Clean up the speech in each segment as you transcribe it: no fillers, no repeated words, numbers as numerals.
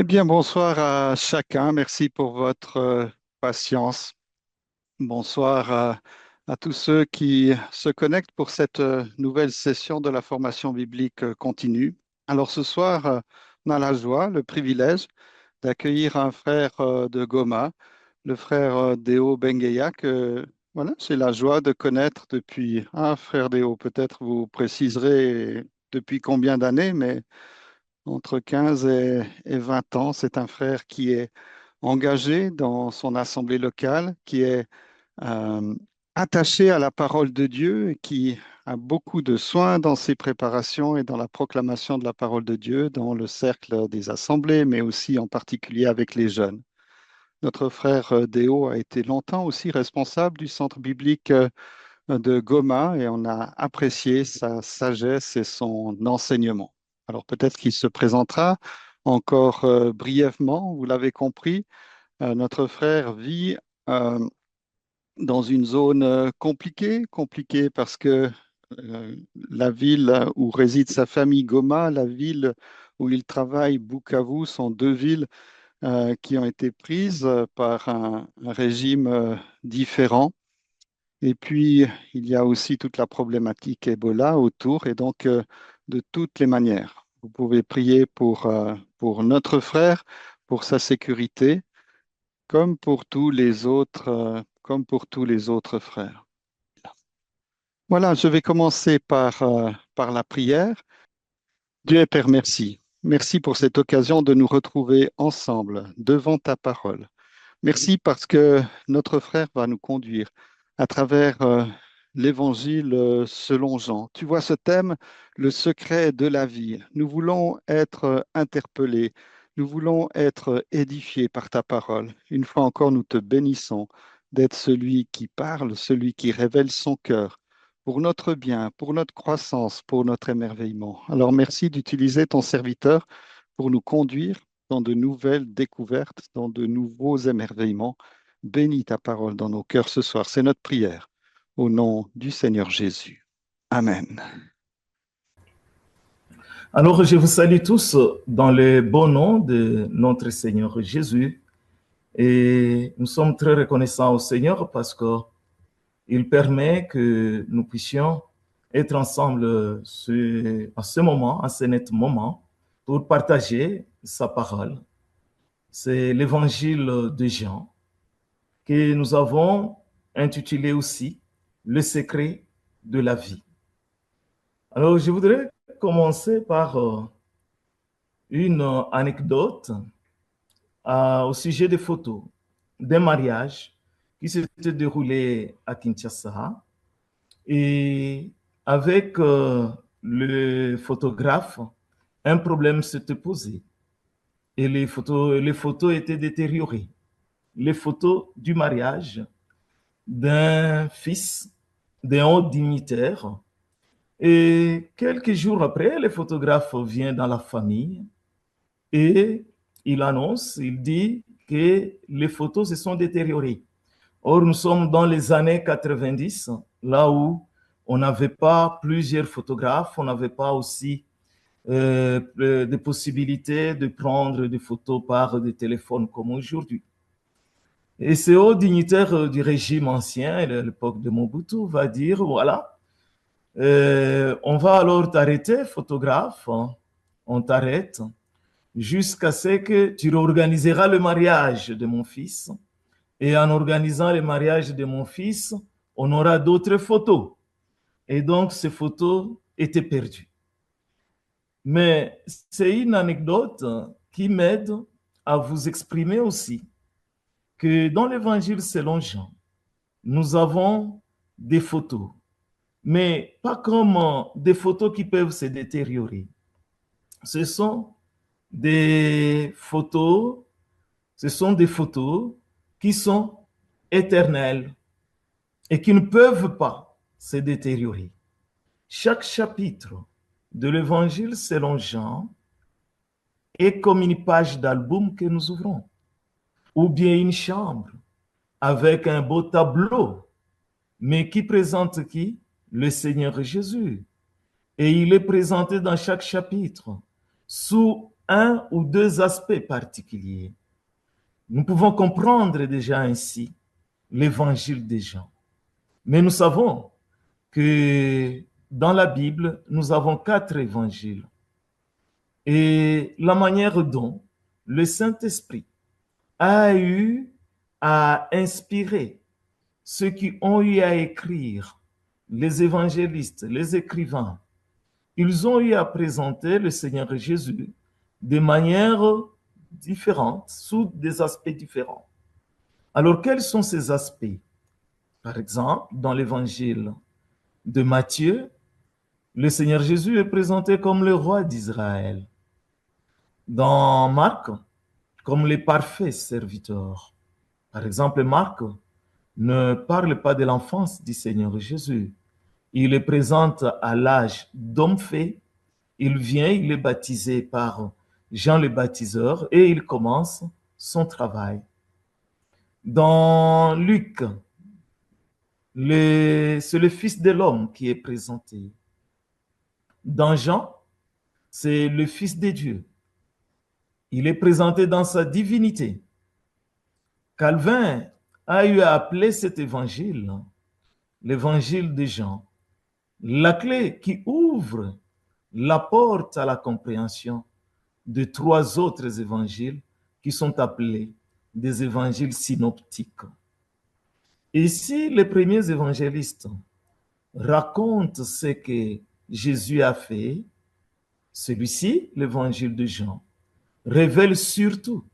Eh bien, bonsoir à chacun. Merci pour votre patience. Bonsoir à tous ceux qui se connectent pour cette nouvelle session de la formation biblique continue. Alors ce soir, on a la joie, le privilège d'accueillir un frère de Goma, le frère Deo Bengeya, que voilà, j'ai la joie de connaître depuis un frère Deo. Peut-être vous préciserez depuis combien d'années, mais entre 15 et 20 ans. C'est un frère qui est engagé dans son assemblée locale, qui est euh, attaché à la parole de Dieu et qui a beaucoup de soins dans ses préparations et dans la proclamation de la parole de Dieu dans le cercle des assemblées, mais aussi en particulier avec les jeunes. Notre frère Déo a été longtemps aussi responsable du centre biblique de Goma et on a apprécié sa sagesse et son enseignement. Alors peut-être qu'il se présentera encore brièvement, vous l'avez compris, notre frère vit euh, dans une zone compliquée parce que la ville où réside sa famille Goma, la ville où il travaille Bukavu sont deux villes qui ont été prises par un régime différent. Et puis, il y a aussi toute la problématique Ebola autour, et donc, de toutes les manières, vous pouvez prier pour notre frère, pour sa sécurité, comme pour tous les autres frères. Voilà, je vais commencer par la prière. Dieu et Père, merci. Merci pour cette occasion de nous retrouver ensemble devant ta parole. Merci parce que notre frère va nous conduire à travers l'évangile selon Jean. Tu vois ce thème, le secret de la vie. Nous voulons être interpellés, nous voulons être édifiés par ta parole. Une fois encore, nous te bénissons d'être celui qui parle, celui qui révèle son cœur pour notre bien, pour notre croissance, pour notre émerveillement. Alors merci d'utiliser ton serviteur pour nous conduire dans de nouvelles découvertes, dans de nouveaux émerveillements. Bénis ta parole dans nos cœurs ce soir. C'est notre prière. Au nom du Seigneur Jésus. Amen. Alors, je vous salue tous dans le beau nom de notre Seigneur Jésus. Et nous sommes très reconnaissants au Seigneur parce qu'il permet que nous puissions être ensemble à ce moment, à ce net moment, pour partager sa parole. C'est l'évangile de Jean que nous avons intitulé aussi Le secret de la vie. Alors, je voudrais commencer par une anecdote au sujet des photos d'un mariage qui s'était déroulé à Kinshasa. Et avec le photographe, un problème s'était posé. Et les photos étaient détériorées. Les photos du mariage d'un fils d'un haut dignitaire. Et quelques jours après, le photographe vient dans la famille et il dit que les photos se sont détériorées. Or, nous sommes dans les années 90, là où on n'avait pas plusieurs photographes, on n'avait pas aussi des possibilités de prendre des photos par des téléphones comme aujourd'hui. Et ce haut dignitaire du régime ancien, à l'époque de Mobutu, va dire, voilà, on va alors t'arrêter, photographe, hein, on t'arrête jusqu'à ce que tu réorganiseras le mariage de mon fils. Et en organisant le mariage de mon fils, on aura d'autres photos. Et donc, ces photos étaient perdues. Mais c'est une anecdote qui m'aide à vous exprimer aussi que dans l'évangile selon Jean, nous avons des photos, mais pas comme des photos qui peuvent se détériorer. Ce sont des photos, ce sont des photos qui sont éternelles et qui ne peuvent pas se détériorer. Chaque chapitre de l'évangile selon Jean est comme une page d'album que nous ouvrons, ou bien une chambre avec un beau tableau, mais qui présente qui? Le Seigneur Jésus. Et il est présenté dans chaque chapitre sous un ou deux aspects particuliers. Nous pouvons comprendre déjà ainsi l'évangile des Jean. Mais nous savons que dans la Bible, nous avons 4 évangiles. Et la manière dont le Saint-Esprit a eu à inspirer ceux qui ont eu à écrire, les évangélistes, les écrivains, ils ont eu à présenter le Seigneur Jésus de manière différente, sous des aspects différents. Alors, quels sont ces aspects? Par exemple, dans l'évangile de Matthieu, le Seigneur Jésus est présenté comme le roi d'Israël. Dans Marc, comme le parfait serviteur. Par exemple, Marc ne parle pas de l'enfance du Seigneur Jésus. Il est présente à l'âge d'homme fait. Il vient, il est baptisé par Jean le baptiseur et il commence son travail. Dans Luc, c'est le Fils de l'homme qui est présenté. Dans Jean, c'est le Fils de Dieu. Il est présenté dans sa divinité. Calvin a eu à appeler cet évangile l'évangile de Jean, la clé qui ouvre la porte à la compréhension de 3 autres évangiles qui sont appelés des évangiles synoptiques. Ici, les premiers évangélistes racontent ce que Jésus a fait. Celui-ci, l'évangile de Jean, révèle surtout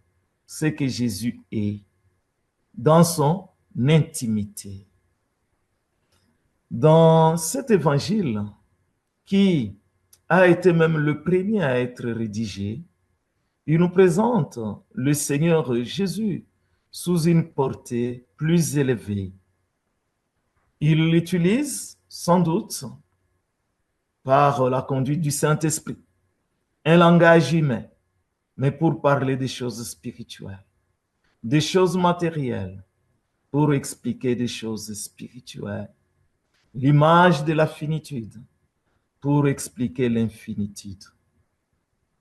ce que Jésus est dans son intimité. Dans cet évangile, qui a été même le premier à être rédigé, il nous présente le Seigneur Jésus sous une portée plus élevée. Il l'utilise sans doute par la conduite du Saint-Esprit, un langage humain, mais pour parler des choses spirituelles, des choses matérielles, pour expliquer des choses spirituelles. L'image de la finitude pour expliquer l'infinitude.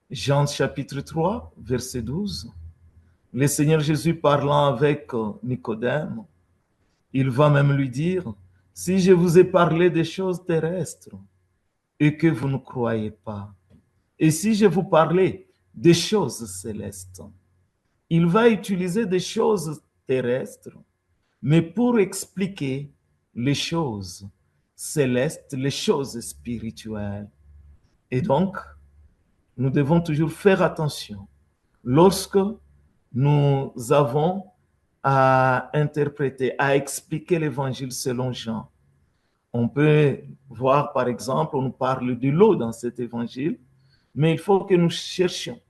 Jean chapitre 3, verset 12. Le Seigneur Jésus parlant avec Nicodème, il va même lui dire, si je vous ai parlé des choses terrestres et que vous ne croyez pas, et si je vous parlais des choses célestes, il va utiliser des choses terrestres, mais pour expliquer les choses célestes, les choses spirituelles. Et donc, nous devons toujours faire attention lorsque nous avons à interpréter, à expliquer l'évangile selon Jean. On peut voir, par exemple, on nous parle de l'eau dans cet évangile, mais il faut que nous cherchions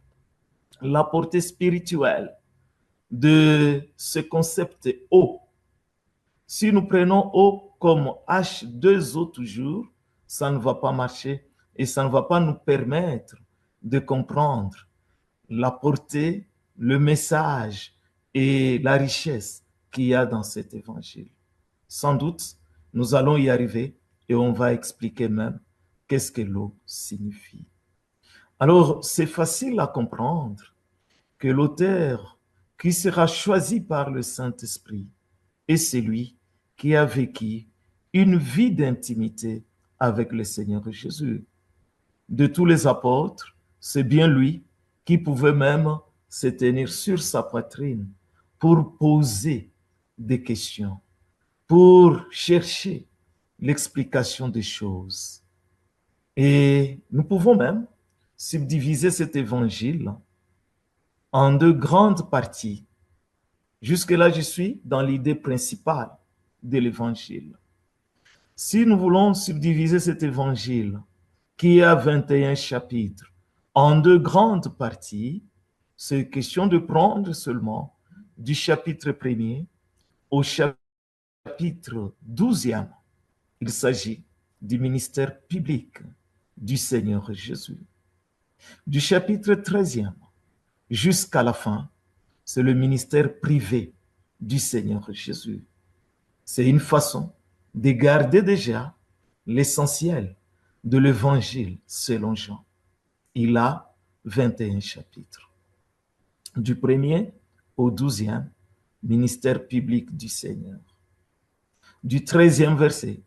la portée spirituelle de ce concept eau. Si nous prenons eau comme H2O toujours, ça ne va pas marcher et ça ne va pas nous permettre de comprendre la portée, le message et la richesse qu'il y a dans cet évangile. Sans doute, nous allons y arriver et on va expliquer même qu'est-ce que l'eau signifie. Alors, c'est facile à comprendre que l'auteur qui sera choisi par le Saint-Esprit est celui qui a vécu une vie d'intimité avec le Seigneur Jésus. De tous les apôtres, c'est bien lui qui pouvait même se tenir sur sa poitrine pour poser des questions, pour chercher l'explication des choses. Et nous pouvons même subdiviser cet évangile en 2 grandes parties. Jusque-là, je suis dans l'idée principale de l'évangile. Si nous voulons subdiviser cet évangile, qui a 21 chapitres, en 2 grandes parties, c'est question de prendre seulement du chapitre 1er au chapitre 12e. Il s'agit du ministère public du Seigneur Jésus. Du chapitre 13e jusqu'à la fin, c'est le ministère privé du Seigneur Jésus. C'est une façon de garder déjà l'essentiel de l'évangile selon Jean. Il a 21 chapitres. Du 1er au 12e, ministère public du Seigneur. Du 13e verset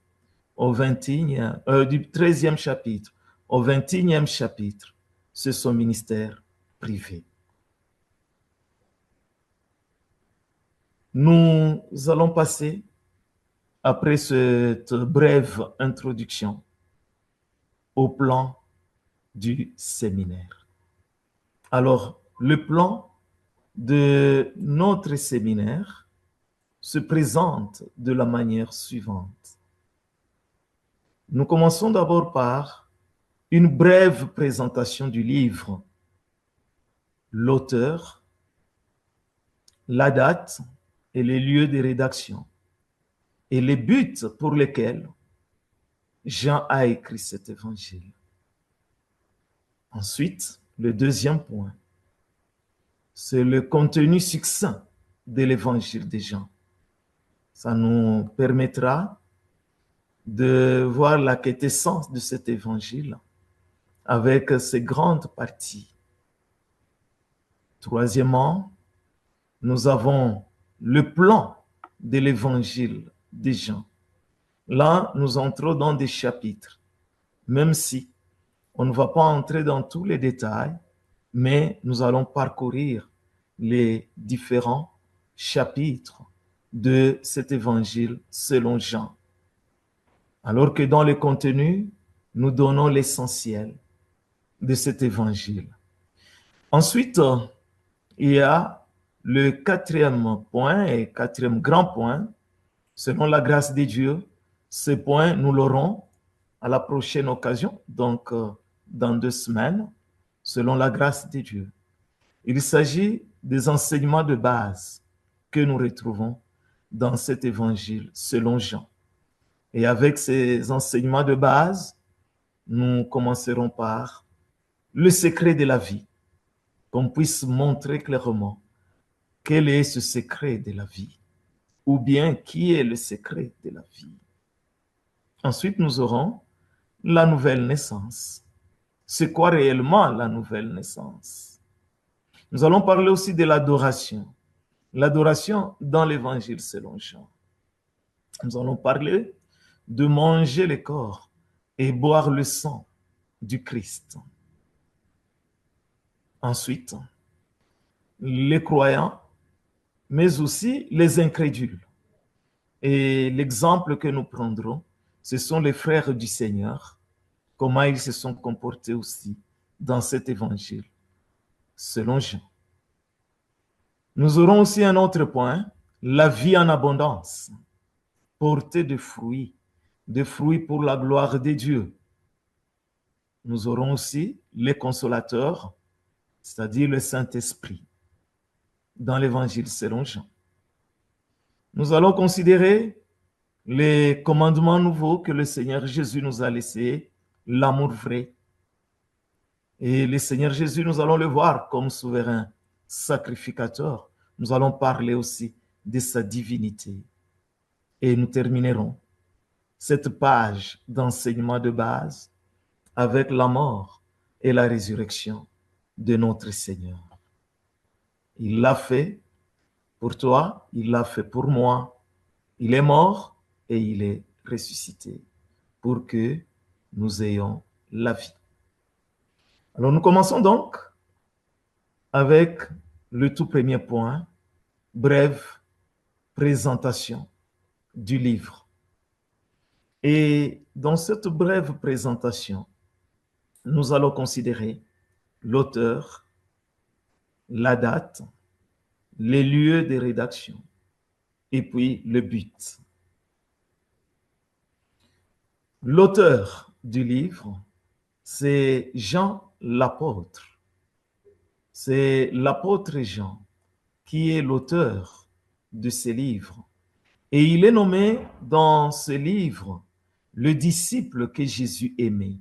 au 21e, du 13e chapitre au 21e chapitre, c'est son ministère privé. Nous allons passer, après cette brève introduction, au plan du séminaire. Alors, le plan de notre séminaire se présente de la manière suivante. Nous commençons d'abord par une brève présentation du livre, l'auteur, la date et les lieux de rédaction et les buts pour lesquels Jean a écrit cet évangile. Ensuite, le deuxième point, c'est le contenu succinct de l'évangile de Jean. Ça nous permettra de voir la quintessence de cet évangile avec ses grandes parties. Troisièmement, nous avons le plan de l'évangile de Jean. Là, nous entrons dans des chapitres, même si on ne va pas entrer dans tous les détails, mais nous allons parcourir les différents chapitres de cet évangile selon Jean. Alors que dans le contenu, nous donnons l'essentiel de cet évangile. Ensuite, il y a le quatrième point et quatrième grand point, selon la grâce de Dieu. Ce point, nous l'aurons à la prochaine occasion, donc dans 2 semaines, selon la grâce de Dieu. Il s'agit des enseignements de base que nous retrouvons dans cet évangile selon Jean. Et avec ces enseignements de base, nous commencerons par le secret de la vie, qu'on puisse montrer clairement quel est ce secret de la vie, ou bien qui est le secret de la vie. Ensuite, nous aurons la nouvelle naissance. C'est quoi réellement la nouvelle naissance? Nous allons parler aussi de l'adoration. L'adoration dans l'évangile selon Jean. Nous allons parler de manger le corps et boire le sang du Christ. Ensuite, les croyants, mais aussi les incrédules. Et l'exemple que nous prendrons, ce sont les frères du Seigneur, comment ils se sont comportés aussi dans cet évangile, selon Jean. Nous aurons aussi un autre point, la vie en abondance, portée de fruits pour la gloire de Dieu. Nous aurons aussi les consolateurs, c'est-à-dire le Saint-Esprit, dans l'évangile selon Jean. Nous allons considérer les commandements nouveaux que le Seigneur Jésus nous a laissés, l'amour vrai. Et le Seigneur Jésus, nous allons le voir comme souverain sacrificateur. Nous allons parler aussi de sa divinité. Et nous terminerons cette page d'enseignement de base avec la mort et la résurrection de notre Seigneur. Il l'a fait pour toi, il l'a fait pour moi. Il est mort et il est ressuscité pour que nous ayons la vie. Alors nous commençons donc avec le tout premier point, brève présentation du livre. Et dans cette brève présentation, nous allons considérer l'auteur, la date, les lieux de rédaction et puis le but. L'auteur du livre, c'est Jean l'apôtre. C'est l'apôtre Jean qui est l'auteur de ce livre. Et il est nommé dans ce livre le disciple que Jésus aimait.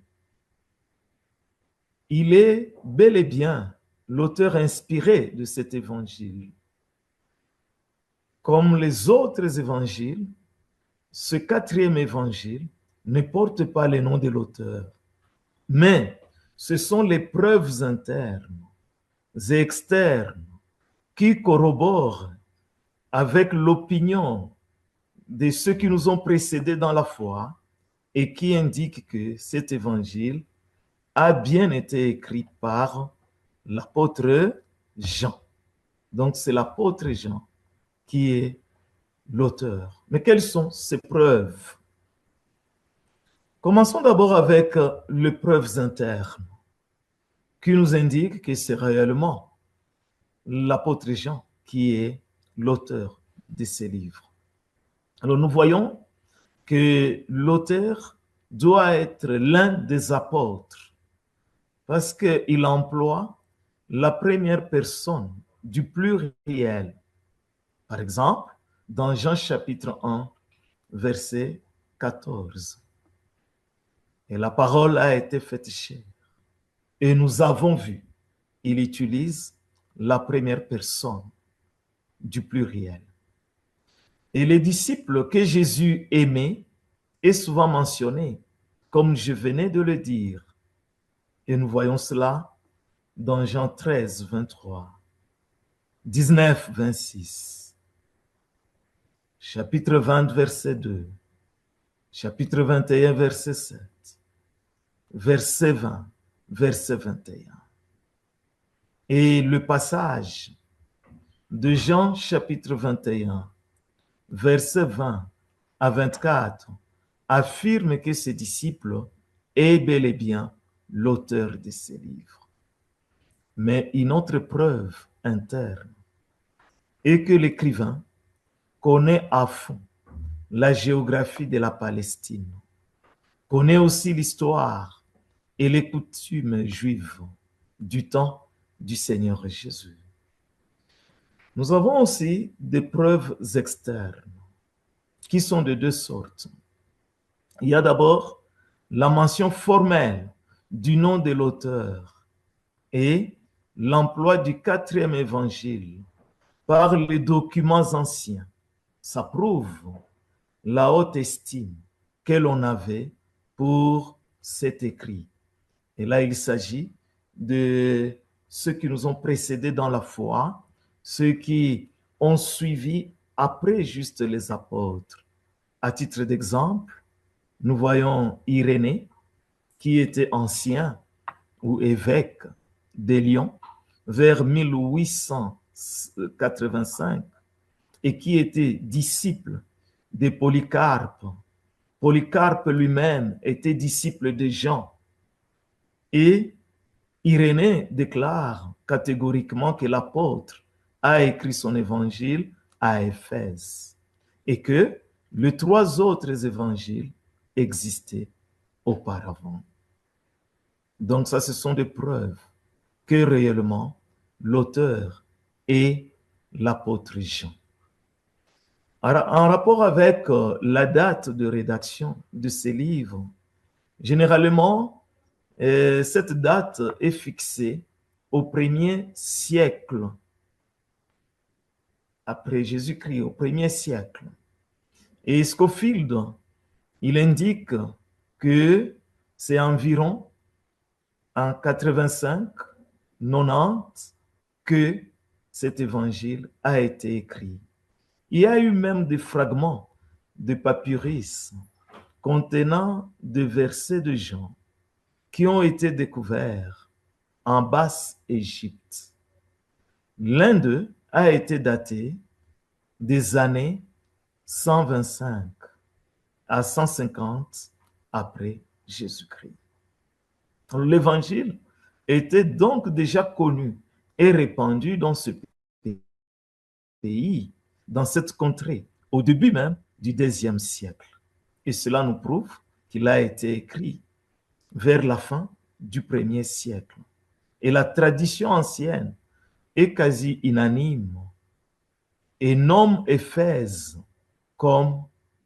Il est bel et bien l'auteur inspiré de cet évangile. Comme les autres évangiles, ce quatrième évangile ne porte pas le nom de l'auteur, mais ce sont les preuves internes et externes qui corroborent avec l'opinion de ceux qui nous ont précédés dans la foi et qui indiquent que cet évangile a bien été écrit par l'apôtre Jean. Donc, c'est l'apôtre Jean qui est l'auteur. Mais quelles sont ces preuves? Commençons d'abord avec les preuves internes qui nous indiquent que c'est réellement l'apôtre Jean qui est l'auteur de ces livres. Alors, nous voyons que l'auteur doit être l'un des apôtres parce qu'il emploie la première personne du pluriel. Par exemple, dans Jean chapitre 1, verset 14. Et la parole a été faite chair. Et nous avons vu. Il utilise la première personne du pluriel. Et les disciples que Jésus aimait est souvent mentionné, comme je venais de le dire. Et nous voyons cela dans Jean 13, 23, 19, 26, chapitre 20, verset 2, chapitre 21, verset 7, verset 20, verset 21. Et le passage de Jean chapitre 21, verset 20 à 24, affirme que ses disciples est bel et bien l'auteur de ces livres. Mais une autre preuve interne est que l'écrivain connaît à fond la géographie de la Palestine, connaît aussi l'histoire et les coutumes juives du temps du Seigneur Jésus. Nous avons aussi des preuves externes qui sont de deux sortes. Il y a d'abord la mention formelle du nom de l'auteur et l'emploi du quatrième évangile par les documents anciens. Ça prouve la haute estime que l'on avait pour cet écrit. Et là, il s'agit de ceux qui nous ont précédés dans la foi, ceux qui ont suivi après juste les apôtres. À titre d'exemple, nous voyons Irénée, qui était ancien ou évêque de Lyon vers 1885 et qui était disciple de Polycarpe. Polycarpe lui-même était disciple de Jean. Et Irénée déclare catégoriquement que l'apôtre a écrit son évangile à Éphèse et que les trois autres évangiles existaient auparavant. Donc ça, ce sont des preuves que réellement l'auteur est l'apôtre Jean. En rapport avec la date de rédaction de ces livres, généralement, cette date est fixée au 1er siècle après Jésus-Christ, au 1er siècle. Et Scofield, il indique que c'est environ en 85, 90 que cet évangile a été écrit. Il y a eu même des fragments de papyrus contenant des versets de Jean qui ont été découverts en Basse-Égypte. L'un d'eux a été daté des années 125 à 150 après Jésus-Christ. L'évangile était donc déjà connu et répandu dans ce pays, dans cette contrée, au début même du Xe siècle. Et cela nous prouve qu'il a été écrit vers la fin du 1er siècle. Et la tradition ancienne est quasi unanime et nomme Éphèse comme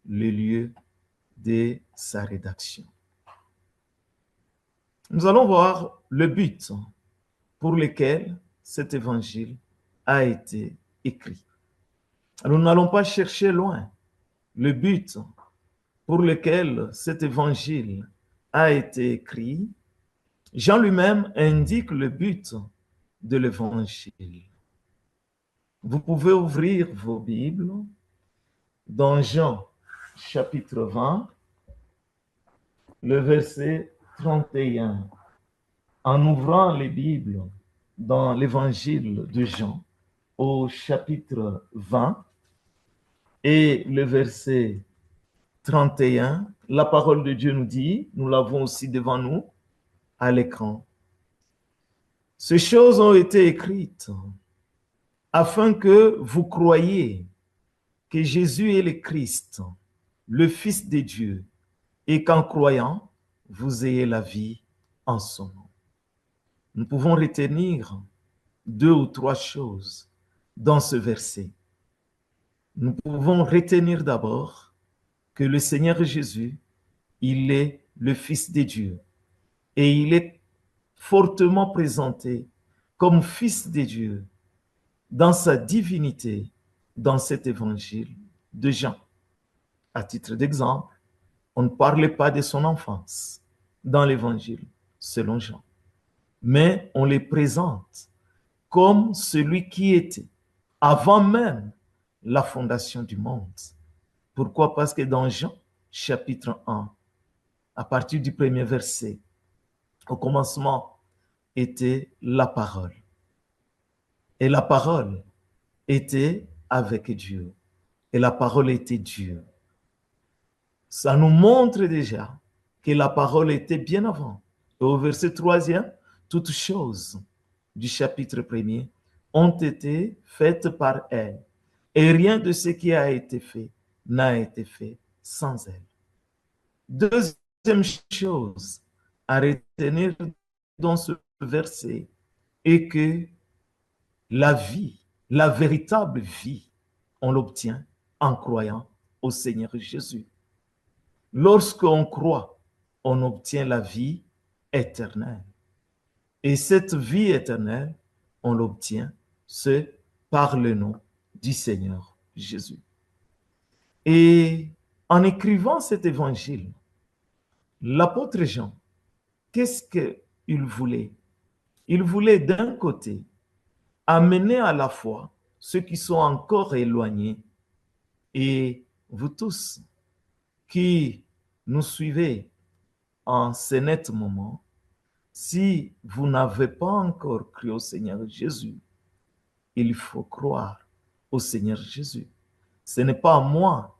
le lieu de sa rédaction. Nous allons voir le but pour lequel cet évangile a été écrit. Alors, nous n'allons pas chercher loin. Le but pour lequel cet évangile a été écrit Jean lui-même indique le but de l'évangile. Vous pouvez ouvrir vos Bibles dans Jean chapitre 20, le verset 31. En ouvrant les Bibles dans l'évangile de Jean au chapitre 20 et le verset 31, la parole de Dieu nous dit, nous l'avons aussi devant nous à l'écran. Ces choses ont été écrites afin que vous croyiez que Jésus est le Christ, le Fils de Dieu, et qu'en croyant, vous ayez la vie en son nom. Nous pouvons retenir deux ou trois choses dans ce verset. Nous pouvons retenir d'abord que le Seigneur Jésus, il est le Fils de Dieu et il est fortement présenté comme Fils de Dieu dans sa divinité dans cet évangile de Jean. À titre d'exemple, on ne parlait pas de son enfance dans l'évangile selon Jean, mais on les présente comme celui qui était avant même la fondation du monde. Pourquoi? Parce que dans Jean chapitre 1, à partir du premier verset, au commencement était la parole. Et la parole était avec Dieu. Et la parole était Dieu. Ça nous montre déjà que la parole était bien avant. Et au verset 3e, toutes choses du chapitre 1er ont été faites par elle. Et rien de ce qui a été fait n'a été fait sans elle. Deuxième chose à retenir dans ce verset est que la vie, la véritable vie, on l'obtient en croyant au Seigneur Jésus. Lorsqu'on croit, on obtient la vie éternelle. Et cette vie éternelle, on l'obtient, c'est par le nom du Seigneur Jésus. Et en écrivant cet évangile, l'apôtre Jean, qu'est-ce qu'il voulait? Il voulait d'un côté amener à la foi ceux qui sont encore éloignés et vous tous qui nous suivez en ce net moment, si vous n'avez pas encore cru au Seigneur Jésus, il faut croire au Seigneur Jésus. Ce n'est pas moi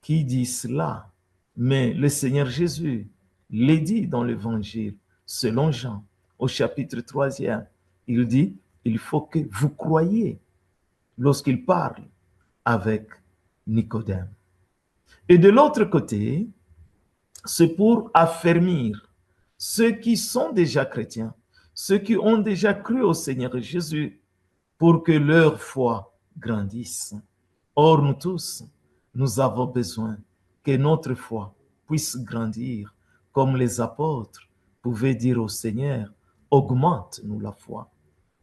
qui dis cela, mais le Seigneur Jésus l'a dit dans l'Évangile, selon Jean, au chapitre 3e. Il dit, il faut que vous croyiez lorsqu'il parle avec Nicodème. Et de l'autre côté, c'est pour affermir ceux qui sont déjà chrétiens, ceux qui ont déjà cru au Seigneur Jésus, pour que leur foi grandisse. Or, nous tous, nous avons besoin que notre foi puisse grandir, comme les apôtres pouvaient dire au Seigneur, augmente-nous la foi.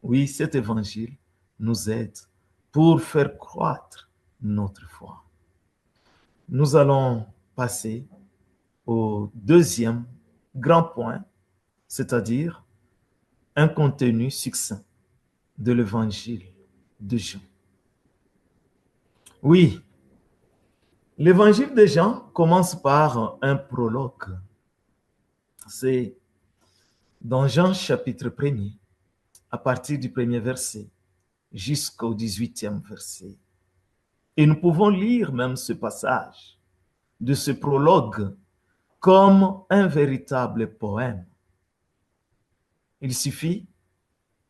Oui, cet évangile nous aide pour faire croître notre foi. Nous allons passer au deuxième grand point, c'est-à-dire un contenu succinct de l'évangile de Jean. Oui, l'évangile de Jean commence par un prologue. C'est dans Jean chapitre 1er, à partir du premier verset jusqu'au 18e verset. Et nous pouvons lire même ce passage de ce prologue comme un véritable poème. Il suffit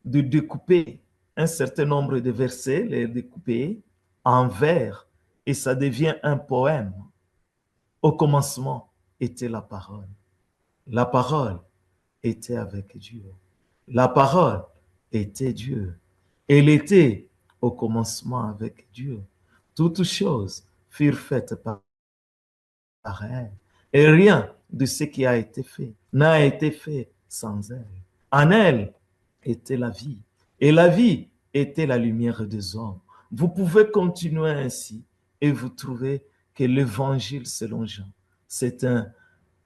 de découper un certain nombre de versets, les découper en vers, et ça devient un poème. Au commencement était la parole. La parole était avec Dieu. La parole était Dieu. Elle était au commencement avec Dieu. Toutes choses furent faites par elle. Et rien de ce qui a été fait n'a été fait sans elle. En elle était la vie. Et la vie était la lumière des hommes. Vous pouvez continuer ainsi et vous trouvez que l'évangile selon Jean, c'est un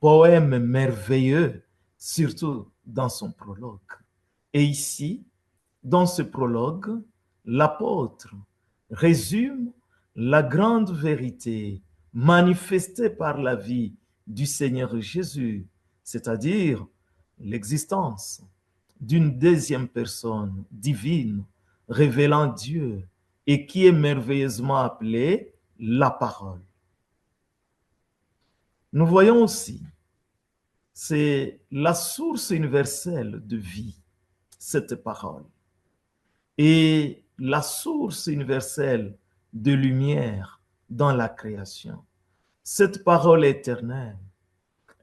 poème merveilleux, surtout dans son prologue. Et ici, dans ce prologue, l'apôtre résume la grande vérité manifestée par la vie du Seigneur Jésus, c'est-à-dire l'existence d'une deuxième personne divine révélant Dieu et qui est merveilleusement appelée la parole. Nous voyons aussi, c'est la source universelle de vie, cette parole, et la source universelle de lumière dans la création. Cette parole éternelle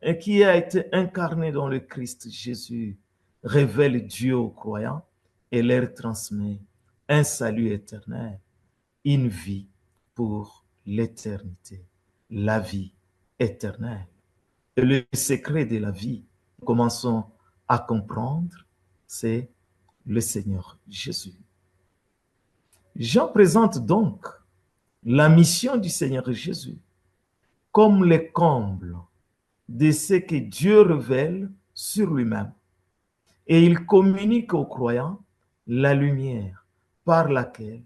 et qui a été incarnée dans le Christ Jésus révèle Dieu aux croyants et leur transmet un salut éternel, une vie pour l'éternité, la vie éternelle. Et le secret de la vie, commençons à comprendre, c'est le Seigneur Jésus. Jean présente donc la mission du Seigneur Jésus comme le comble de ce que Dieu révèle sur lui-même. Et il communique aux croyants la lumière par laquelle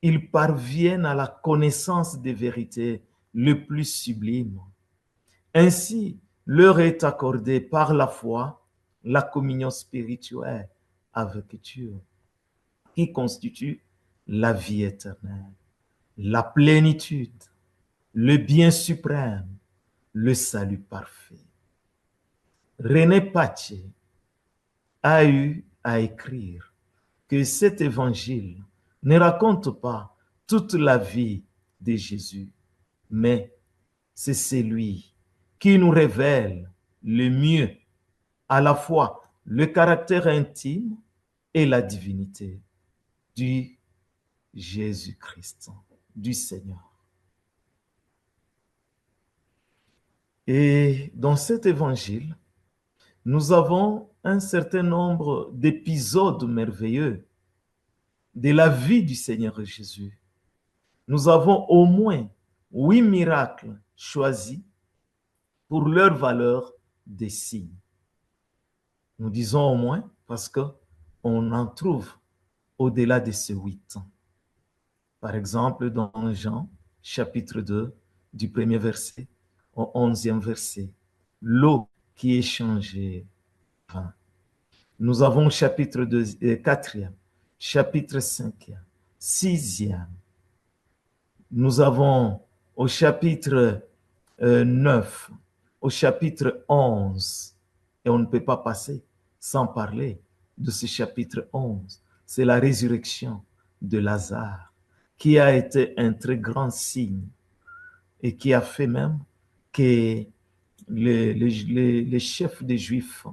ils parviennent à la connaissance des vérités les plus sublimes. Ainsi, leur est accordée par la foi la communion spirituelle avec Dieu, qui constitue la vie éternelle, la plénitude, le bien suprême, le salut parfait. René Pace a eu à écrire que cet évangile ne raconte pas toute la vie de Jésus, mais c'est celui qui nous révèle le mieux à la fois le caractère intime et la divinité du Jésus-Christ, du Seigneur. Et dans cet évangile, nous avons un certain nombre d'épisodes merveilleux de la vie du Seigneur Jésus. Nous avons au moins 8 miracles choisis pour leur valeur des signes. Nous disons au moins parce qu'on en trouve au-delà de ces 8 ans. Par exemple, dans Jean, chapitre 2, du 1er verset au 11e verset, l'eau qui est changée vin. Nous avons chapitre 4e, chapitre 5e, 6e. Nous avons au chapitre 9, au chapitre 11, et on ne peut pas passer sans parler de ce chapitre 11. C'est la résurrection de Lazare, qui a été un très grand signe et qui a fait même que les chefs des Juifs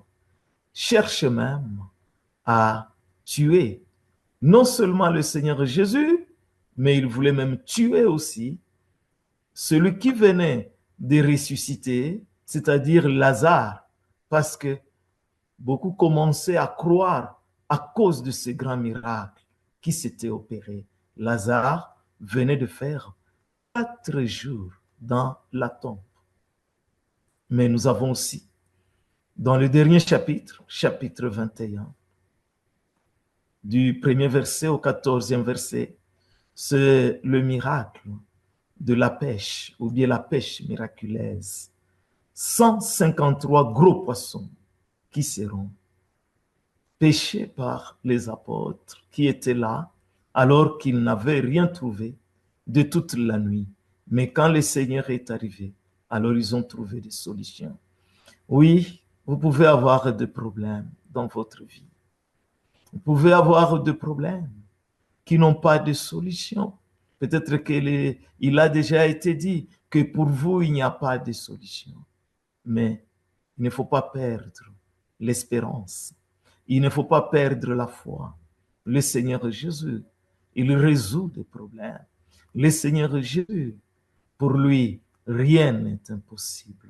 cherchent même à tuer non seulement le Seigneur Jésus, mais ils voulaient même tuer aussi celui qui venait de ressusciter, c'est-à-dire Lazare, parce que beaucoup commençaient à croire à cause de ce grand miracle qui s'était opéré. Lazare venait de faire 4 jours dans la tombe. Mais nous avons aussi, dans le dernier chapitre, chapitre 21, du 1er verset au 14e verset, c'est le miracle de la pêche, ou bien la pêche miraculeuse. 153 gros poissons qui seront pêchés par les apôtres qui étaient là alors qu'ils n'avaient rien trouvé de toute la nuit. Mais quand le Seigneur est arrivé, alors ils ont trouvé des solutions. Oui, vous pouvez avoir des problèmes dans votre vie. Vous pouvez avoir des problèmes qui n'ont pas de solution. Peut-être qu'il a déjà été dit que pour vous, il n'y a pas de solution. Mais il ne faut pas perdre l'espérance. Il ne faut pas perdre la foi. Le Seigneur Jésus, il résout des problèmes. Le Seigneur Jésus, pour lui, rien n'est impossible.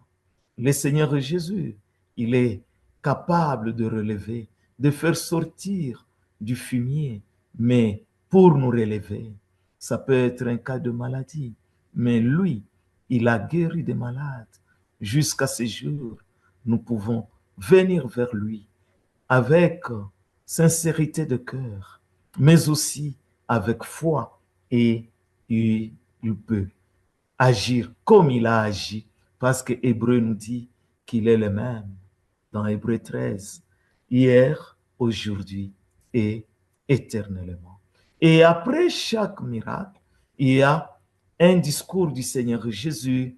Le Seigneur Jésus, il est capable de relever, de faire sortir du fumier, mais pour nous relever, ça peut être un cas de maladie, mais lui, il a guéri des malades. Jusqu'à ce jour, nous pouvons venir vers lui avec sincérité de cœur, mais aussi avec foi, et il peut agir comme il a agi, parce que Hébreu nous dit qu'il est le même dans Hébreu 13, hier, aujourd'hui et éternellement. Et après chaque miracle, il y a un discours du Seigneur Jésus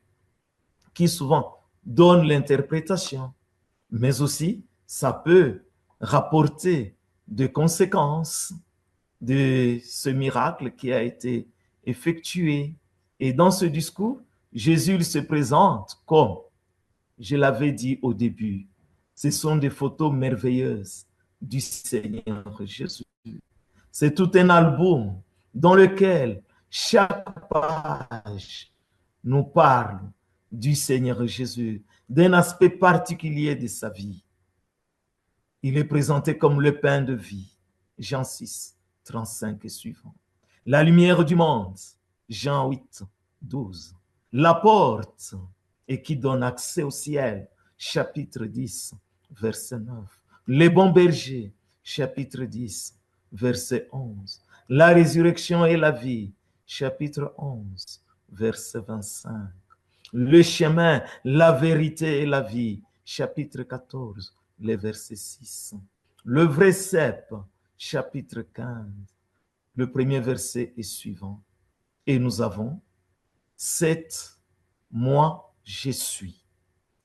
qui souvent donne l'interprétation, mais aussi ça peut rapporter des conséquences de ce miracle qui a été effectué. Et dans ce discours, Jésus il se présente comme, je l'avais dit au début, ce sont des photos merveilleuses du Seigneur Jésus. C'est tout un album dans lequel chaque page nous parle du Seigneur Jésus, d'un aspect particulier de sa vie. Il est présenté comme le pain de vie, Jean 6, 35 et suivant. La lumière du monde, Jean 8, 12. La porte, et qui donne accès au ciel, chapitre 10, verset 9. Les bons bergers, chapitre 10, verset 11. La résurrection et la vie, chapitre 11, verset 25. Le chemin, la vérité et la vie, chapitre 14, les versets 6. Le vrai cep, chapitre 15, le premier verset est suivant. Et nous avons 7 moi je suis,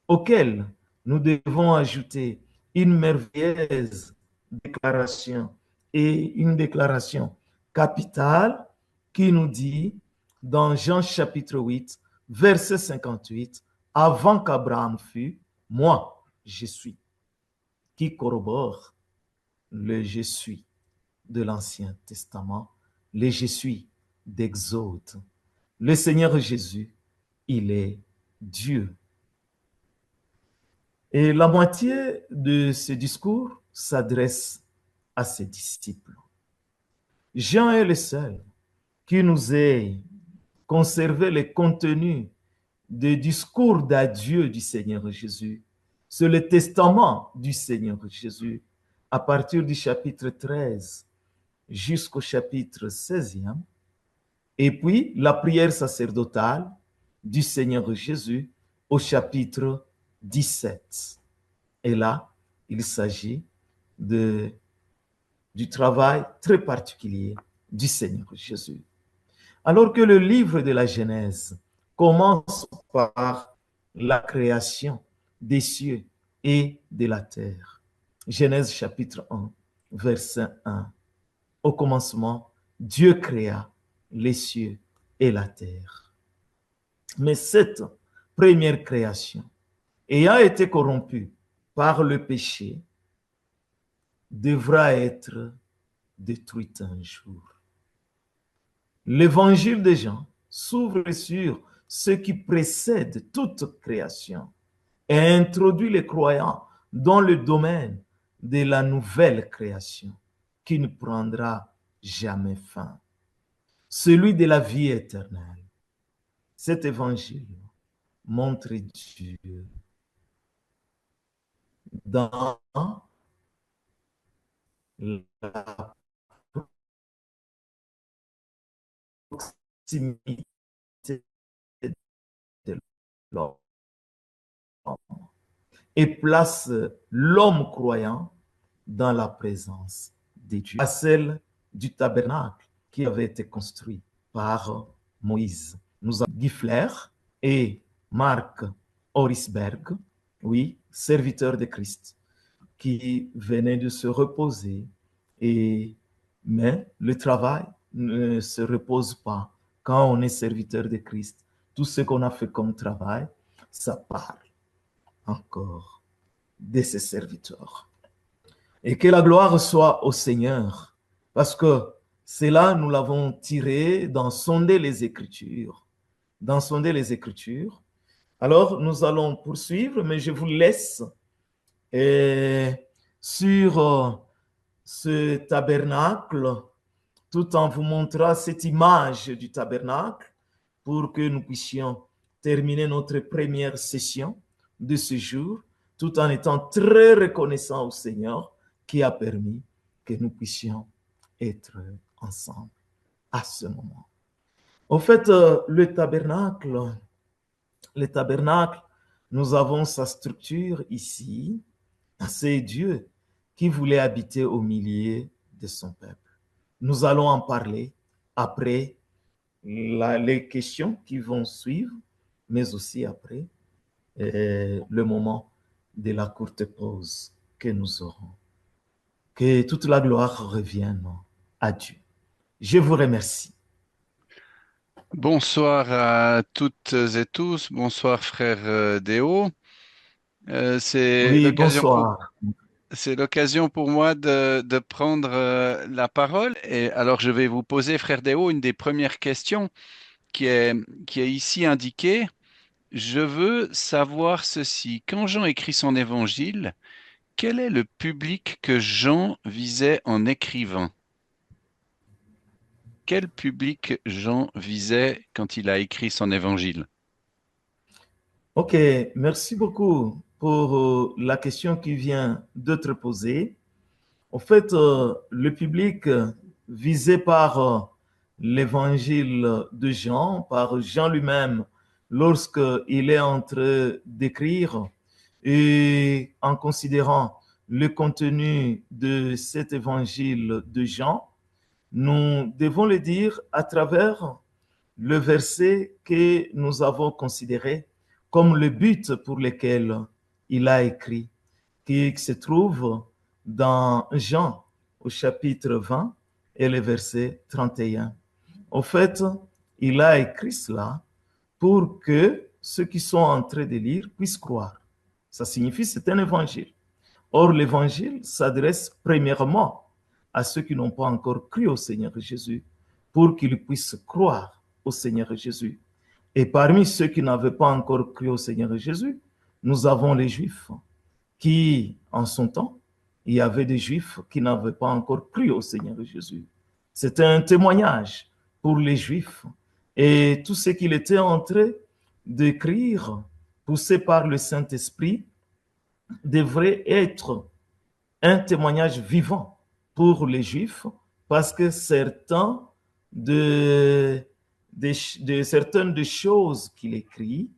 auquel nous devons ajouter une merveilleuse déclaration et une déclaration capitale qui nous dit dans Jean chapitre 8, verset 58, avant qu'Abraham fût, moi je suis, qui corrobore le je suis de l'Ancien Testament, le je suis d'Exode. Le Seigneur Jésus, il est Dieu. Et la moitié de ce discours s'adresse à ses disciples. Jean est le seul qui nous ait conservé le contenu des discours d'adieu du Seigneur Jésus. C'est le testament du Seigneur Jésus à partir du chapitre 13 jusqu'au chapitre 16e. Et puis la prière sacerdotale du Seigneur Jésus au chapitre 17. Et là, il s'agit du travail très particulier du Seigneur Jésus. Alors que le livre de la Genèse commence par la création des cieux et de la terre. Genèse chapitre 1, verset 1. Au commencement, Dieu créa les cieux et la terre. Mais cette première création, ayant été corrompue par le péché, devra être détruite un jour. L'évangile de Jean s'ouvre sur ce qui précède toute création et introduit les croyants dans le domaine de la nouvelle création qui ne prendra jamais fin, celui de la vie éternelle. Cet évangile montre Dieu dans la proximité de l'homme et place l'homme croyant dans la présence de Dieu, à celle du tabernacle qui avait été construit par Moïse. Nous avons Guy Flair et Marc Orisberg, oui, serviteurs de Christ, qui venaient de se reposer. Mais le travail ne se repose pas. Quand on est serviteur de Christ, tout ce qu'on a fait comme travail, ça parle encore de ses serviteurs. Et que la gloire soit au Seigneur, parce que cela, nous l'avons tiré dans Sonder les Écritures. Dans Sonder les Écritures. Alors, nous allons poursuivre, mais je vous laisse sur ce tabernacle, tout en vous montrant cette image du tabernacle pour que nous puissions terminer notre première session de ce jour, tout en étant très reconnaissant au Seigneur qui a permis que nous puissions être ensemble à ce moment. En fait, le tabernacle, nous avons sa structure ici. C'est Dieu qui voulait habiter au milieu de son peuple. Nous allons en parler après les questions qui vont suivre, mais aussi après le moment de la courte pause que nous aurons. Que toute la gloire revienne à Dieu. Je vous remercie. Bonsoir à toutes et tous. Bonsoir frère Déo. Oui, bonsoir. C'est l'occasion pour moi de prendre la parole. Et alors, je vais vous poser, frère Déo, une des premières questions qui est, qui est ici indiquée. Je veux savoir ceci. Quand Jean écrit son évangile, quel est le public que Jean visait en écrivant? Quel public Jean visait quand il a écrit son évangile? Ok, merci beaucoup pour la question qui vient d'être posée. En fait, le public visé par l'évangile de Jean, par Jean lui-même, lorsqu'il est en train d'écrire et en considérant le contenu de cet évangile de Jean, nous devons le dire à travers le verset que nous avons considéré comme le but pour lequel il a écrit, qui se trouve dans Jean au chapitre 20 et le verset 31. En fait, il a écrit cela pour que ceux qui sont en train de lire puissent croire. Ça signifie que c'est un évangile. Or, l'évangile s'adresse premièrement à ceux qui n'ont pas encore cru au Seigneur Jésus pour qu'ils puissent croire au Seigneur Jésus. Et parmi ceux qui n'avaient pas encore cru au Seigneur Jésus, nous avons les Juifs qui, en son temps, il y avait des Juifs qui n'avaient pas encore cru au Seigneur Jésus. C'était un témoignage pour les Juifs. Et tout ce qu'il était en train d'écrire, poussé par le Saint-Esprit, devrait être un témoignage vivant pour les Juifs, parce que certaines des choses qu'il écrit,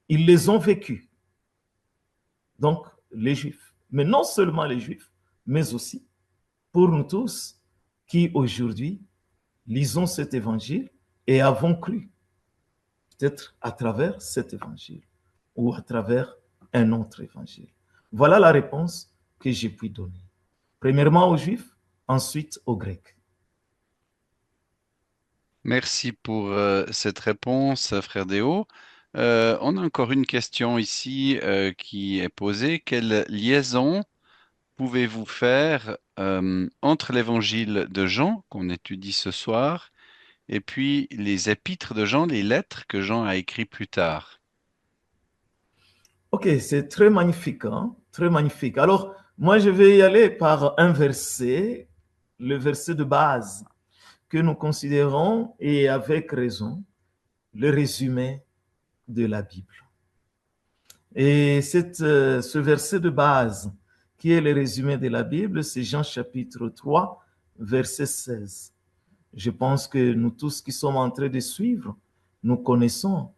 ils les ont vécues. Donc, les Juifs. Mais non seulement les Juifs, mais aussi pour nous tous qui aujourd'hui lisons cet évangile et avons cru, peut-être à travers cet évangile ou à travers un autre évangile. Voilà la réponse que j'ai pu donner. Premièrement aux Juifs, ensuite aux Grecs. Merci pour cette réponse, frère Déo. On a encore une question ici qui est posée. Quelle liaison pouvez-vous faire entre l'évangile de Jean, qu'on étudie ce soir, et puis les épîtres de Jean, les lettres que Jean a écrites plus tard? Ok, c'est très magnifique, hein? Très magnifique. Alors, moi, je vais y aller par un verset, le verset de base que nous considérons, et avec raison, le résumé de la Bible. Et ce verset de base, qui est le résumé de la Bible, c'est Jean chapitre 3, verset 16. Je pense que nous tous qui sommes en train de suivre, nous connaissons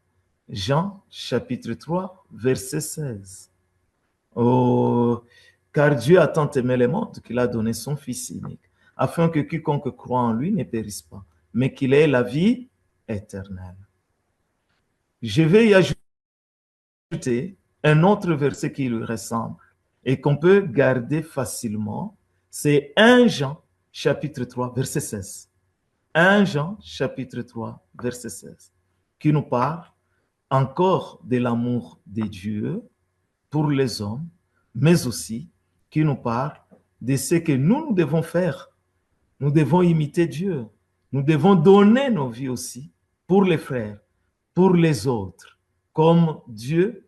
Jean chapitre 3, verset 16. Oh, car Dieu a tant aimé le monde qu'il a donné son Fils unique, afin que quiconque croit en lui ne périsse pas, mais qu'il ait la vie éternelle. Je vais y ajouter un autre verset qui lui ressemble et qu'on peut garder facilement, c'est 1 Jean chapitre 3, verset 16. 1 Jean chapitre 3, verset 16, qui nous parle encore de l'amour de Dieu pour les hommes, mais aussi qui nous parle de ce que nous devons faire. Nous devons imiter Dieu. Nous devons donner nos vies aussi pour les frères, pour les autres, comme Dieu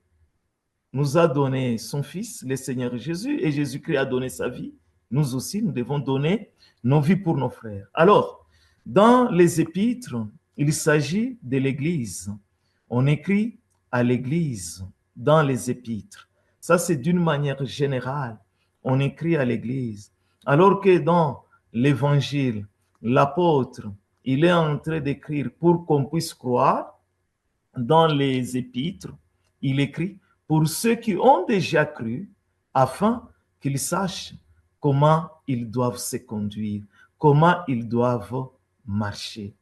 nous a donné son Fils, le Seigneur Jésus, et Jésus-Christ a donné sa vie. Nous aussi, nous devons donner nos vies pour nos frères. Alors, dans les épîtres, il s'agit de l'Église. On écrit à l'Église dans les épîtres. Ça, c'est d'une manière générale. On écrit à l'Église. Alors que dans l'Évangile, l'apôtre, il est en train d'écrire pour qu'on puisse croire. Dans les épîtres, il écrit pour ceux qui ont déjà cru, afin qu'ils sachent comment ils doivent se conduire, comment ils doivent marcher.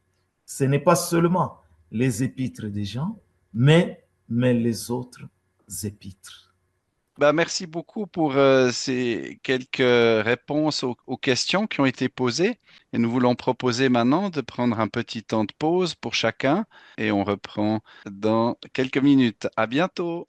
Ce n'est pas seulement les épîtres des gens, mais les autres épîtres. Bah, merci beaucoup pour ces quelques réponses aux questions qui ont été posées. Et nous voulons proposer maintenant de prendre un petit temps de pause pour chacun et on reprend dans quelques minutes. À bientôt.